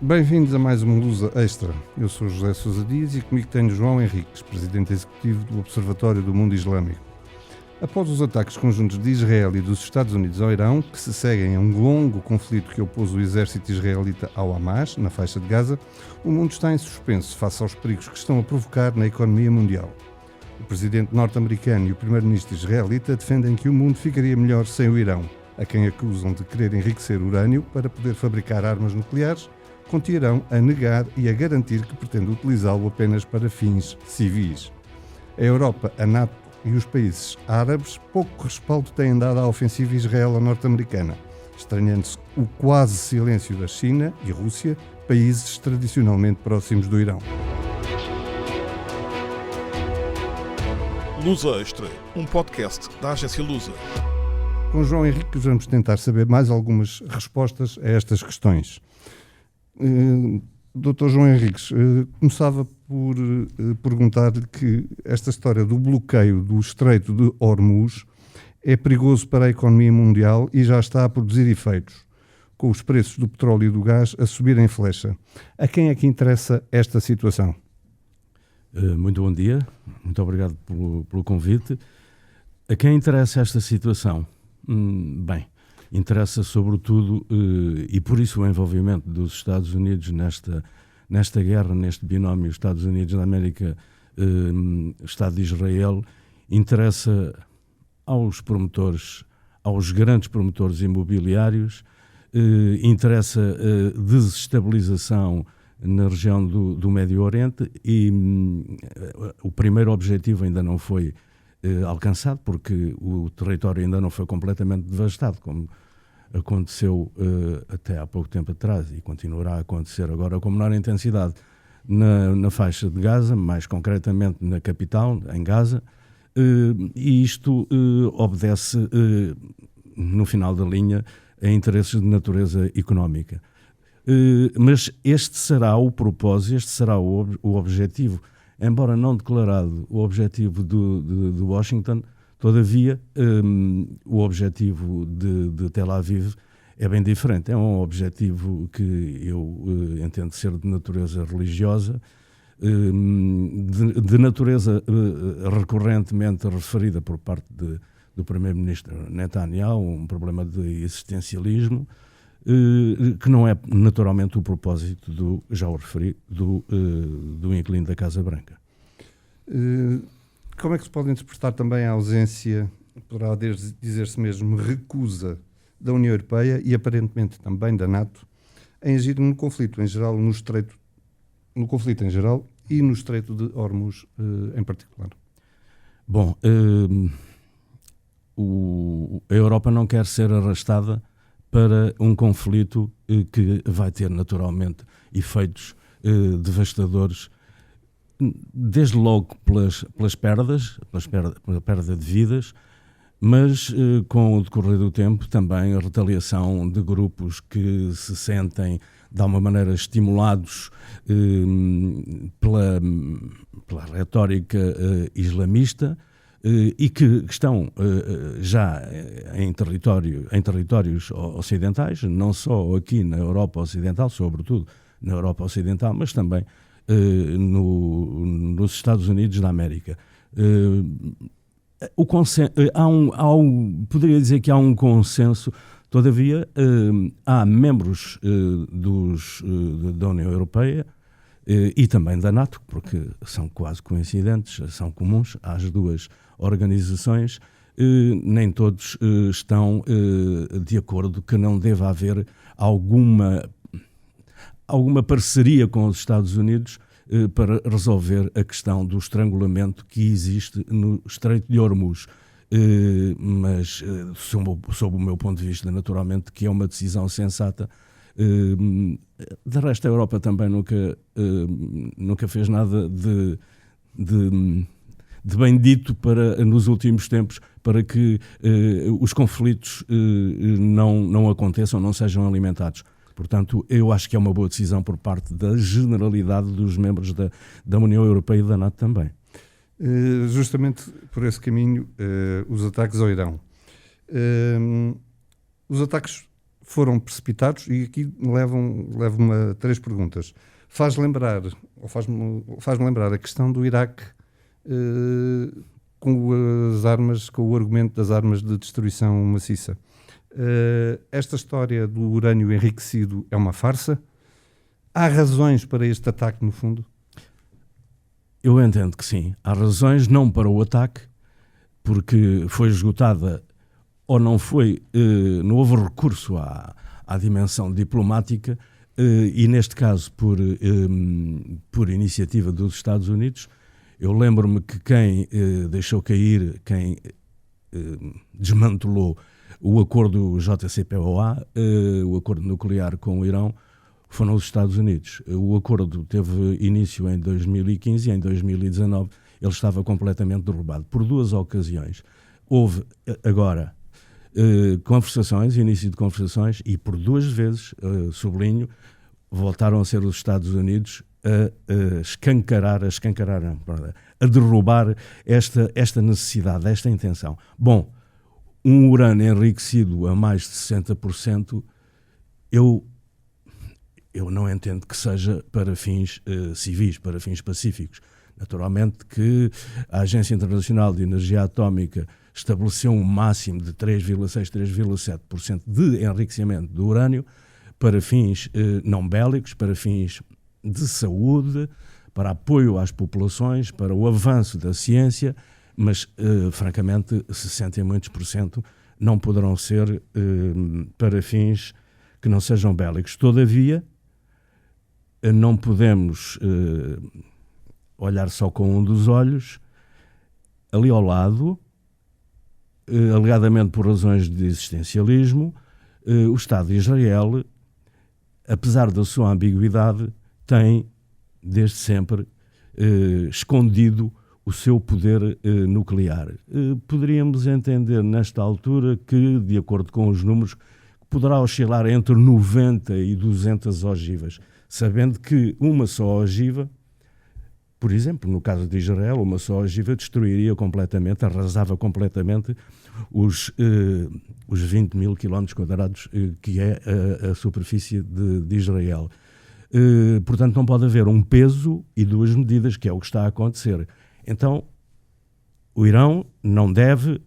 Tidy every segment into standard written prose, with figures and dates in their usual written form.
Bem-vindos a mais uma Lusa Extra. Eu sou José Sousa Dias e comigo tenho João Henriques, Presidente Executivo do Observatório do Mundo Islâmico. Após os ataques conjuntos de Israel e dos Estados Unidos ao Irão, que se seguem a um longo conflito que opôs o exército israelita ao Hamas, na faixa de Gaza, o mundo está em suspenso face aos perigos que estão a provocar na economia mundial. O presidente norte-americano e o primeiro-ministro israelita defendem que o mundo ficaria melhor sem o Irão, a quem acusam de querer enriquecer urânio para poder fabricar armas nucleares, continuarão a negar e a garantir que pretende utilizá-lo apenas para fins civis. A Europa, a NATO e os países árabes pouco respaldo têm dado à ofensiva israelo-norte-americana, estranhando-se o quase silêncio da China e Rússia, países tradicionalmente próximos do Irão. Lusa Extra, um podcast da agência Lusa. Com João Henrique vamos tentar saber mais algumas respostas a estas questões. Dr. João Henriques, começava por perguntar-lhe que esta história do bloqueio do Estreito de Hormuz é perigoso para a economia mundial e já está a produzir efeitos, com os preços do petróleo e do gás a subir em flecha. A quem é que interessa esta situação? Muito bom dia, muito obrigado pelo convite. A quem interessa esta situação? Bem, interessa sobretudo, e por isso o envolvimento dos Estados Unidos nesta guerra, neste binómio Estados Unidos da América, Estado de Israel, interessa aos promotores, aos grandes promotores imobiliários, interessa a desestabilização na região do Médio Oriente e o primeiro objetivo ainda não foi alcançado, porque o território ainda não foi completamente devastado, como aconteceu até há pouco tempo atrás e continuará a acontecer agora com menor intensidade na faixa de Gaza, mais concretamente na capital, em Gaza, e isto obedece, no final da linha, a interesses de natureza económica. Mas este será o propósito, este será o objetivo, embora não declarado o objetivo de Washington. Todavia, o objetivo de Tel Aviv é bem diferente. É um objetivo que eu entendo ser de natureza religiosa, de natureza recorrentemente referida por parte do primeiro-ministro Netanyahu, um problema de existencialismo, que não é naturalmente o propósito já o referi, do inquilino da Casa Branca. Como é que se pode interpretar também a ausência, poderá dizer-se mesmo, recusa da União Europeia e aparentemente também da NATO em agir no conflito em geral, no conflito em geral e no Estreito de Hormuz em particular? Bom, a Europa não quer ser arrastada para um conflito que vai ter naturalmente efeitos devastadores, desde logo pela perda de vidas, mas com o decorrer do tempo também a retaliação de grupos que se sentem de alguma maneira estimulados pela retórica islamista, e que estão já em territórios ocidentais, não só aqui na Europa Ocidental, sobretudo na Europa Ocidental, mas também nos Estados Unidos da América. Poderia dizer que há um consenso, todavia há membros da União Europeia e também da NATO, porque são quase coincidentes, são comuns às duas organizações, nem todos estão de acordo que não deva haver alguma parceria com os Estados Unidos para resolver a questão do estrangulamento que existe no Estreito de Hormuz. Mas, sob o meu ponto de vista, naturalmente, que é uma decisão sensata. De resto, a Europa também nunca fez nada de bem dito nos últimos tempos para que os conflitos não aconteçam, não sejam alimentados. Portanto, eu acho que é uma boa decisão por parte da generalidade dos membros da União Europeia e da NATO também. Justamente por esse caminho, os ataques ao Irão. Os ataques foram precipitados, e aqui levo-me a 3 perguntas. Faz-me lembrar a questão do Iraque com o argumento das armas de destruição maciça. Esta história do urânio enriquecido é uma farsa? Há razões para este ataque, no fundo? Eu entendo que sim. Há razões não para o ataque, porque foi esgotada ou não houve recurso à dimensão diplomática e, neste caso, por iniciativa dos Estados Unidos. Eu lembro-me que quem deixou cair, quem desmantelou o acordo JCPOA, o acordo nuclear com o Irão, foram os Estados Unidos. O acordo teve início em 2015 e em 2019 ele estava completamente derrubado por 2 ocasiões. Houve agora início de conversações, e por 2 vezes, sublinho, voltaram a ser os Estados Unidos a derrubar esta necessidade, esta intenção. Bom, um urânio enriquecido a mais de 60%, eu não entendo que seja para fins civis, para fins pacíficos. Naturalmente que a Agência Internacional de Energia Atómica estabeleceu um máximo de 3,6%, 3,7% de enriquecimento do urânio para fins não bélicos, para fins de saúde, para apoio às populações, para o avanço da ciência, mas, francamente, 60 e muitos por cento não poderão ser para fins que não sejam bélicos. Todavia, não podemos olhar só com um dos olhos. Ali ao lado, alegadamente por razões de existencialismo, o Estado de Israel, apesar da sua ambiguidade, tem, desde sempre, escondido o seu poder nuclear. Poderíamos entender, nesta altura, que, de acordo com os números, poderá oscilar entre 90 e 200 ogivas, sabendo que uma só ogiva, por exemplo, no caso de Israel, uma só ogiva destruiria completamente, arrasava completamente os 20 mil quilómetros quadrados que é a superfície de Israel. Portanto, não pode haver um peso e 2 medidas, que é o que está a acontecer. Então, o Irão não deve,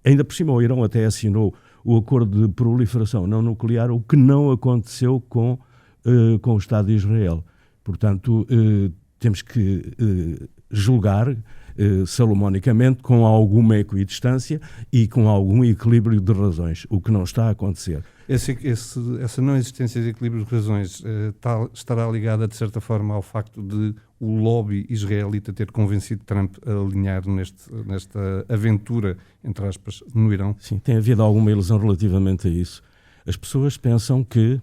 ainda por cima o Irão até assinou o acordo de proliferação não nuclear, o que não aconteceu com o Estado de Israel. Portanto, temos que julgar salomonicamente, com alguma equidistância e com algum equilíbrio de razões, o que não está a acontecer. Essa não existência de equilíbrio de razões estará ligada, de certa forma, ao facto de o lobby israelita ter convencido Trump a alinhar nesta aventura, entre aspas, no Irão? Sim, tem havido alguma ilusão relativamente a isso. As pessoas pensam que,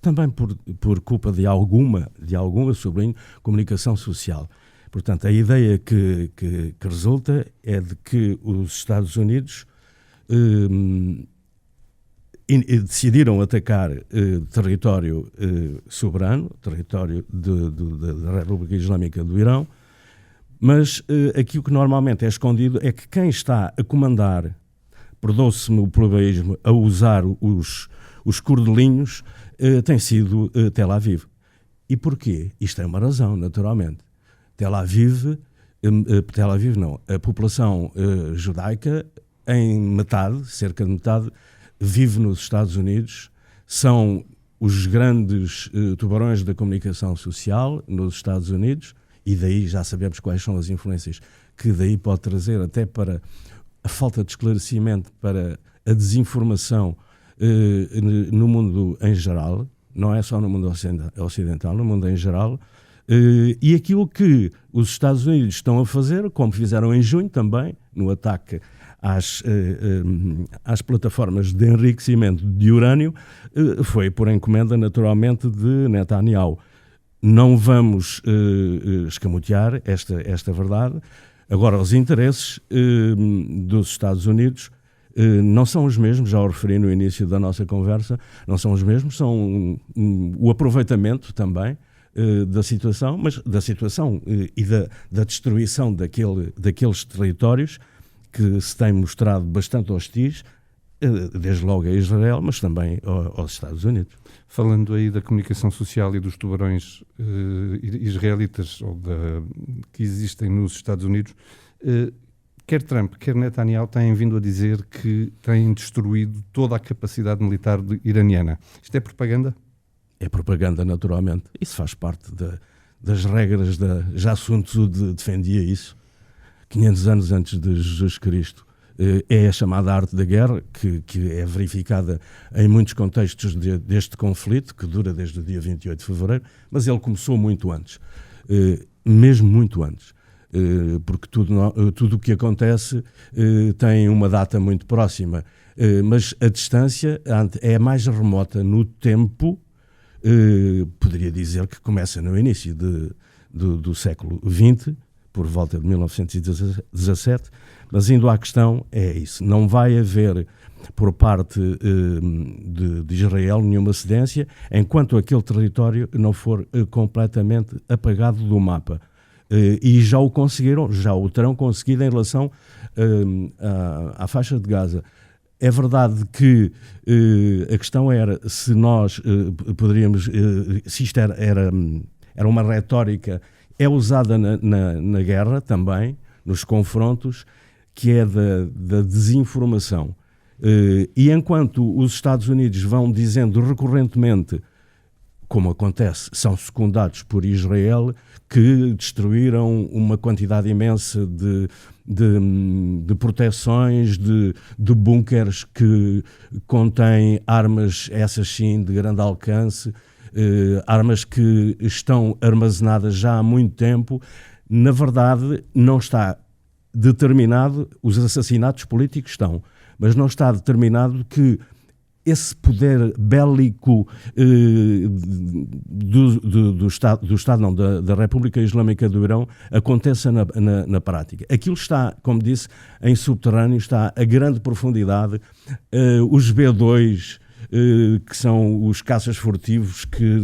também por culpa de alguma, sublinho, comunicação social. Portanto, a ideia que resulta é de que os Estados Unidos decidiram atacar território soberano, território da República Islâmica do Irão, mas aqui o que normalmente é escondido é que quem está a comandar, perdoe-se-me o plebeísmo, a usar os cordelinhos, tem sido Tel Aviv. E porquê? Isto é uma razão, naturalmente. Tel Aviv não, a população judaica em metade, cerca de metade, vive nos Estados Unidos, são os grandes tubarões da comunicação social nos Estados Unidos, e daí já sabemos quais são as influências que daí pode trazer até para a falta de esclarecimento, para a desinformação no mundo em geral, não é só no mundo ocidental, no mundo em geral. E aquilo que os Estados Unidos estão a fazer, como fizeram em junho também, no ataque às plataformas de enriquecimento de urânio, foi por encomenda, naturalmente, de Netanyahu. Não vamos escamotear esta verdade. Agora, os interesses dos Estados Unidos não são os mesmos, já o referi no início da nossa conversa, não são os mesmos, são o aproveitamento também da situação, mas da situação e da destruição daqueles territórios que se têm mostrado bastante hostis desde logo a Israel, mas também aos Estados Unidos. Falando aí da comunicação social e dos tubarões israelitas que existem nos Estados Unidos, quer Trump, quer Netanyahu têm vindo a dizer que têm destruído toda a capacidade militar iraniana. Isto é propaganda? É propaganda, naturalmente. Isso faz parte das regras já Sun Tzu defendia isso, 500 anos antes de Jesus Cristo. É a chamada arte da guerra, que é verificada em muitos contextos deste conflito, que dura desde o dia 28 de fevereiro, mas ele começou muito antes, mesmo muito antes, porque tudo o que acontece tem uma data muito próxima, mas a distância é mais remota no tempo, poderia dizer que começa no início do século XX, por volta de 1917, mas indo à questão, é isso. Não vai haver, por parte de Israel, nenhuma cedência, enquanto aquele território não for completamente apagado do mapa. E já o conseguiram, já o terão conseguido em relação à faixa de Gaza. É verdade que a questão era se nós poderíamos, se isto era uma retórica, é usada na guerra também, nos confrontos, que é da desinformação. E enquanto os Estados Unidos vão dizendo recorrentemente, como acontece, são secundados por Israel, que destruíram uma quantidade imensa de proteções, de bunkers que contêm armas, essas sim, de grande alcance, armas que estão armazenadas já há muito tempo. Na verdade, não está determinado, os assassinatos políticos estão, mas não está determinado que esse poder bélico do Estado não, da República Islâmica do Irão aconteça na prática. Aquilo está, como disse, em subterrâneo, está a grande profundidade. Os B-2, que são os caças furtivos que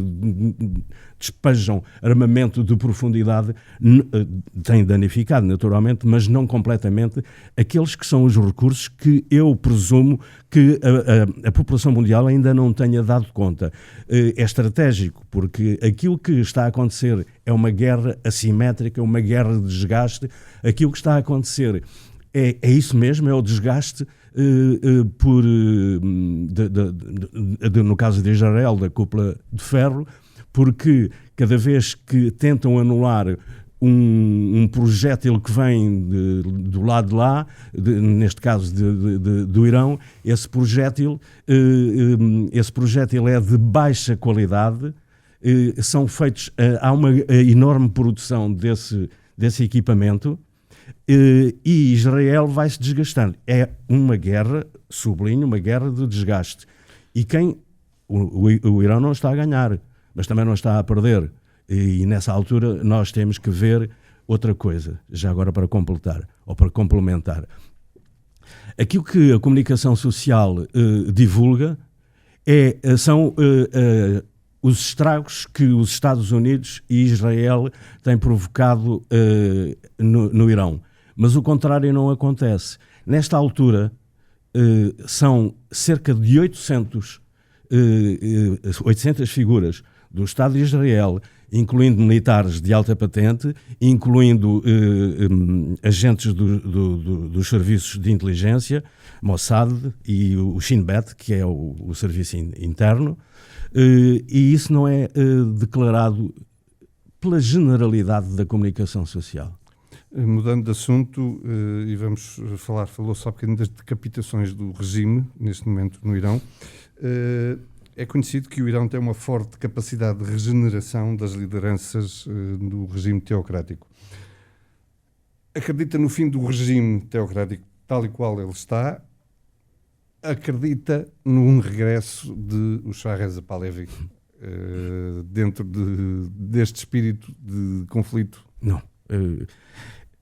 despejam armamento de profundidade, têm danificado naturalmente, mas não completamente, aqueles que são os recursos que eu presumo que a população mundial ainda não tenha dado conta. É estratégico, porque aquilo que está a acontecer é uma guerra assimétrica, uma guerra de desgaste. Aquilo que está a acontecer é isso mesmo, é o desgaste no caso de Israel, da cúpula de ferro, porque cada vez que tentam anular um projétil que vem do lado de lá, neste caso do Irão, esse projétil é de baixa qualidade, são feitos, há uma enorme produção desse equipamento, e Israel vai-se desgastando. É uma guerra, sublinho, uma guerra de desgaste. E o Irão não está a ganhar, mas também não está a perder. E nessa altura nós temos que ver outra coisa, já agora para completar, ou para complementar. Aquilo que a comunicação social divulga são os estragos que os Estados Unidos e Israel têm provocado no Irão. Mas o contrário não acontece. Nesta altura, são cerca de 800 figuras do Estado de Israel, incluindo militares de alta patente, incluindo agentes dos serviços de inteligência, Mossad e o Shin Bet, que é o serviço interno, e isso não é declarado pela generalidade da comunicação social. Mudando de assunto, e falou-se há bocadinho das decapitações do regime, neste momento no Irão. É conhecido que o Irão tem uma forte capacidade de regeneração das lideranças do regime teocrático. Acredita no fim do regime teocrático tal e qual ele está? Acredita num regresso de o Shah Reza Pahlavi dentro deste espírito de conflito? Não.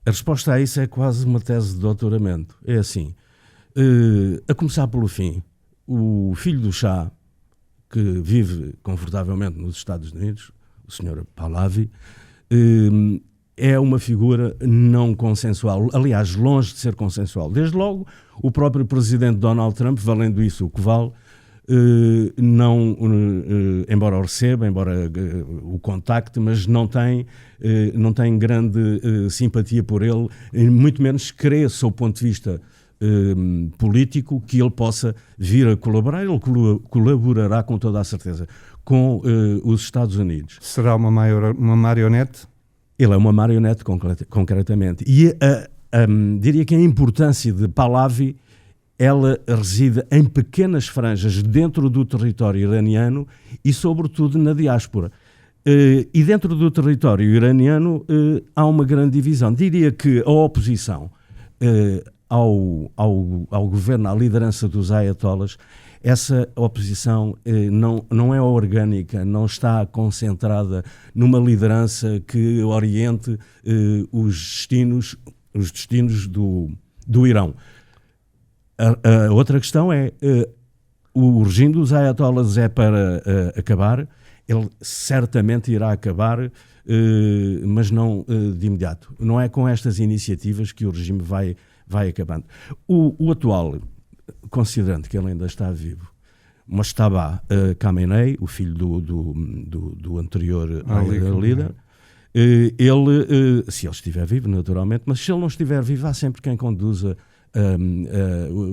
A resposta a isso é quase uma tese de doutoramento. É assim, a começar pelo fim, o filho do Shah, que vive confortavelmente nos Estados Unidos, o Sr. Pahlavi, é uma figura não consensual, aliás, longe de ser consensual. Desde logo, o próprio presidente Donald Trump, valendo isso o que vale, embora o receba, embora o contacte, mas não tem grande simpatia por ele, muito menos crê, sob o ponto de vista político, que ele possa vir a colaborar. Ele colaborará com toda a certeza com os Estados Unidos. Será uma marionete? Ele é uma marionete, concretamente. E diria que a importância de Pahlavi, ela reside em pequenas franjas dentro do território iraniano e, sobretudo, na diáspora. E dentro do território iraniano há uma grande divisão. Diria que a oposição ao governo, à liderança dos ayatollahs, essa oposição não é orgânica, não está concentrada numa liderança que oriente os destinos do Irão. A outra questão é, o regime dos ayatollahs é para acabar, ele certamente irá acabar, mas não de imediato. Não é com estas iniciativas que o regime vai acabando. O atual, considerando que ele ainda está vivo, Mojtaba Khamenei, o filho do anterior líder, ele, se ele estiver vivo, naturalmente, mas se ele não estiver vivo, há sempre quem conduza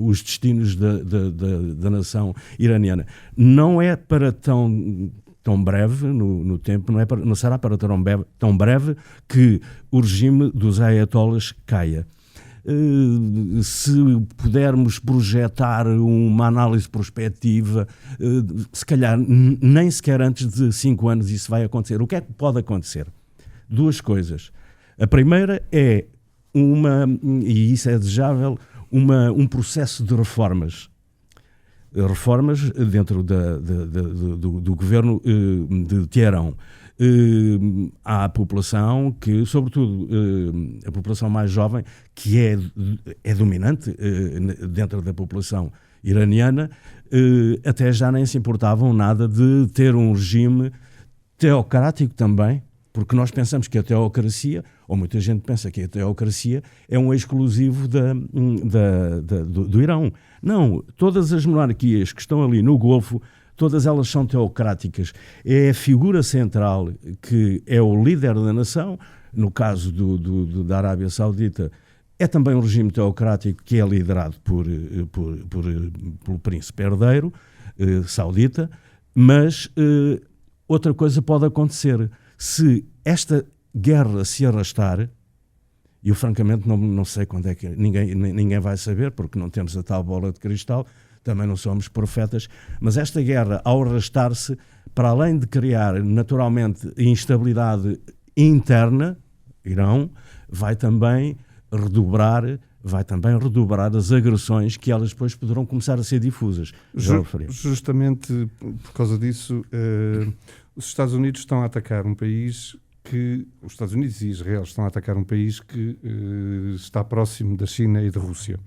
os destinos da nação iraniana. Não é para tão breve no tempo, não será para tão breve que o regime dos ayatollahs caia. Se pudermos projetar uma análise prospectiva, se calhar nem sequer antes de 5 anos isso vai acontecer. O que é que pode acontecer? 2 coisas. A primeira é e isso é desejável, um processo de reformas dentro do governo de Teherão. Há a população que, sobretudo a população mais jovem, que é dominante dentro da população iraniana, até já nem se importavam nada de ter um regime teocrático também, porque nós pensamos que a teocracia, ou muita gente pensa que a teocracia é um exclusivo do Irão. Não, todas as monarquias que estão ali no Golfo, todas elas são teocráticas. É a figura central que é o líder da nação. No caso da Arábia Saudita, é também um regime teocrático que é liderado pelo príncipe herdeiro saudita, mas outra coisa pode acontecer. Se esta guerra se arrastar, e eu francamente não sei quando é que ninguém vai saber, porque não temos a tal bola de cristal, também não somos profetas, mas esta guerra, ao arrastar-se, para além de criar naturalmente instabilidade interna, Irão, vai também redobrar as agressões que elas depois poderão começar a ser difusas. Justamente por causa disso, os Estados Unidos estão a atacar um país os Estados Unidos e Israel estão a atacar um país que está próximo da China e da Rússia.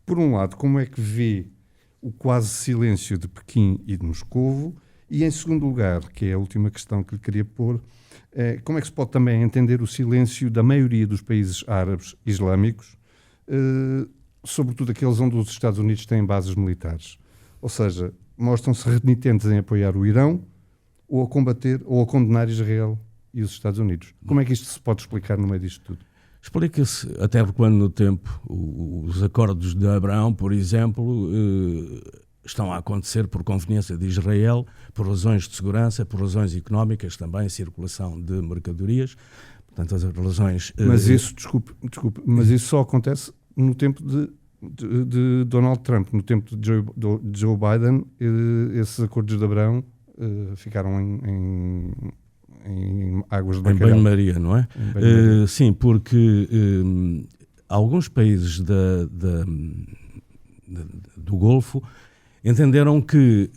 Por um lado, como é que vê o quase silêncio de Pequim e de Moscovo? E em segundo lugar, que é a última questão que lhe queria pôr, como é que se pode também entender o silêncio da maioria dos países árabes islâmicos, sobretudo aqueles onde os Estados Unidos têm bases militares? Ou seja, mostram-se renitentes em apoiar o Irão ou a combater ou a condenar Israel e os Estados Unidos. Como é que isto se pode explicar no meio disto tudo? Explica-se, até recuando no tempo, os acordos de Abraão, por exemplo, estão a acontecer por conveniência de Israel, por razões de segurança, por razões económicas também, circulação de mercadorias, portanto as relações... Mas isso, desculpe, mas isso só acontece no tempo de Donald Trump. No tempo de Joe Biden, esses acordos de Abraão ficaram em águas de bacalhau. Em banho-maria, não é? Sim, porque alguns países do Golfo entenderam que,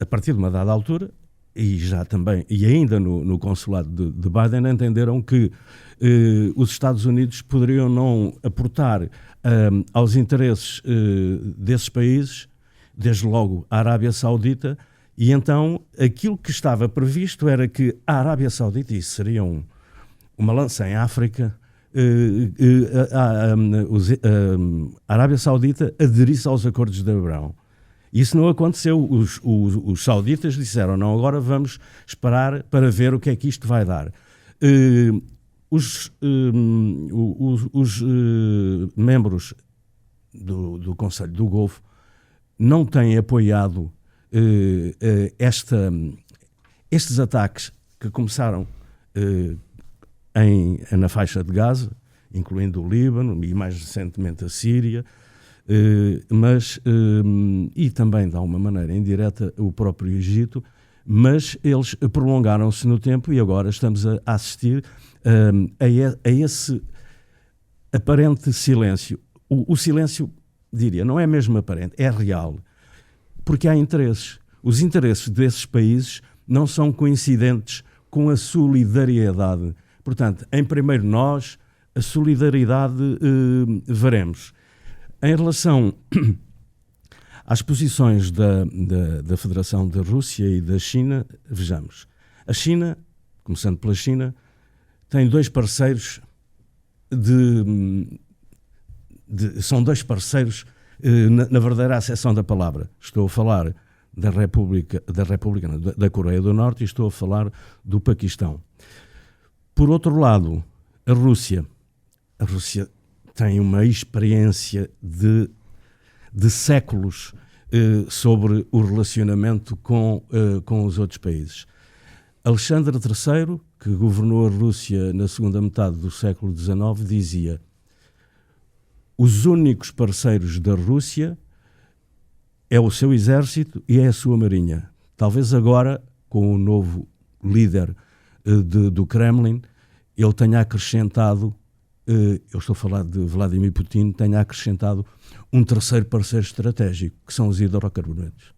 a partir de uma dada altura, e ainda no consulado de Biden, entenderam que os Estados Unidos poderiam não aportar aos interesses desses países, desde logo a Arábia Saudita. E então aquilo que estava previsto era que a Arábia Saudita, e isso seria uma lança em África, a Arábia Saudita aderisse aos acordos de Abrão. Isso não aconteceu. Os sauditas disseram, não, agora vamos esperar para ver o que é que isto vai dar. Os membros do Conselho do Golfo não têm apoiado estes ataques que começaram na faixa de Gaza, incluindo o Líbano e mais recentemente a Síria, e também, de alguma maneira indireta, o próprio Egito, mas eles prolongaram-se no tempo e agora estamos a assistir a esse aparente silêncio. O silêncio, diria, não é mesmo aparente, é real, porque há interesses. Os interesses desses países não são coincidentes com a solidariedade. Portanto, em primeiro nós, a solidariedade veremos. Em relação às posições da Federação da Rússia e da China, vejamos. A China, começando pela China, tem dois parceiros são dois parceiros na verdadeira acessão da palavra. Estou a falar da Coreia do Norte e estou a falar do Paquistão. Por outro lado, a Rússia tem uma experiência de séculos sobre o relacionamento com os outros países. Alexandre III, que governou a Rússia na segunda metade do século XIX, dizia: os únicos parceiros da Rússia é o seu exército e é a sua marinha. Talvez agora, com o novo líder do Kremlin, ele tenha acrescentado, eu estou a falar de Vladimir Putin, tenha acrescentado um terceiro parceiro estratégico, que são os hidrocarburantes.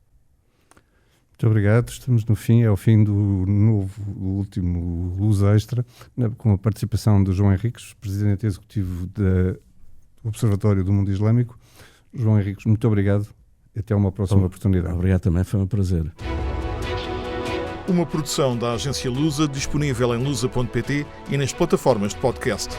Muito obrigado. Estamos no fim, é o fim do último Luz Extra, com a participação de João Henriques, Presidente Executivo do Observatório do Mundo Islâmico. João Henriques, muito obrigado e até uma próxima oportunidade. Obrigado também, foi um prazer. Uma produção da agência Lusa, disponível em lusa.pt e nas plataformas de podcast.